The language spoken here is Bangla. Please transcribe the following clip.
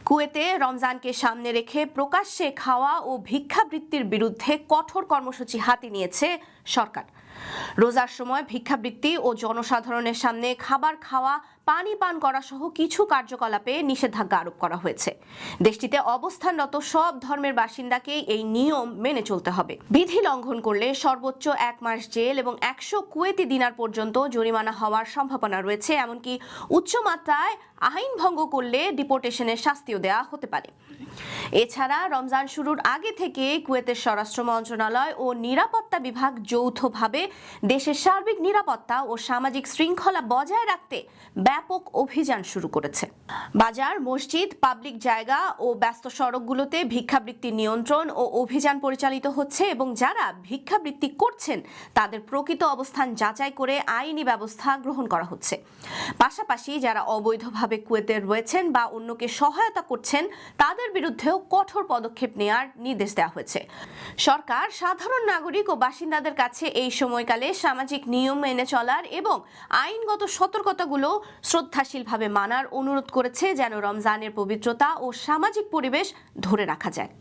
কুয়েতে রমজানকে সামনে রেখে প্রকাশ্যে খাওয়া ও ভিক্ষাবৃত্তির বিরুদ্ধে কঠোর কর্মসূচি হাতে নিয়েছে সরকার। রোজার সময় ভিক্ষাবৃত্তি ও জনসাধারণের সামনে খাবার খাওয়া, পানি পান করা সহ কিছু কার্যকলাপে নিষেধাজ্ঞা আরোপ করা হয়েছে। দেশটিতে অবস্থানরত সব ধর্মের বাসিন্দাকে এই নিয়ম মেনে চলতে হবে। বিধি লঙ্ঘন করলে সর্বোচ্চ 1 মাস জেল এবং 100 কুয়েতি দিনার পর্যন্ত জরিমানা হওয়ার সম্ভাবনা রয়েছে। এমনকি উচ্চমাত্রায় আইন ভঙ্গ করলে ডিপোর্টেশনের শাস্তিও দেওয়া হতে পারে। এছাড়া রমজান শুরুর আগে থেকে কুয়েতের স্বরাষ্ট্র মন্ত্রণালয় ও নিরাপত্তা বিভাগ যৌথভাবে দেশের সার্বিক নিরাপত্তা ও সামাজিক শৃঙ্খলা বজায় রাখতে ব্যাপক অভিযান শুরু করেছে। বাজার, মসজিদ, পাবলিক জায়গা ও ব্যস্ত সড়কগুলোতে ভিক্ষাবৃত্তি নিয়ন্ত্রণ ও অভিযান পরিচালিত হচ্ছে এবং যারা ভিক্ষাবৃত্তি করছেন তাদের প্রকৃত অবস্থান যাচাই করে আইনি ব্যবস্থা গ্রহণ করা হচ্ছে। পাশাপাশি যারা অবৈধভাবে কুয়েতে রয়েছেন বা অন্যকে সহায়তা করছেন তাদের বিরুদ্ধেও কঠোর পদক্ষেপ নেওয়ার নির্দেশ দেওয়া হয়েছে। সরকার সাধারণ নাগরিক ও বাসিন্দাদের কাছে এই সময়কালে সামাজিক নিয়ম মেনে চলার এবং আইনগত সতর্কতাগুলো শ্রদ্ধাশীলভাবে মানার অনুরোধ করেছে, যেন রমজানের পবিত্রতা ও সামাজিক পরিবেশ ধরে রাখা যায়।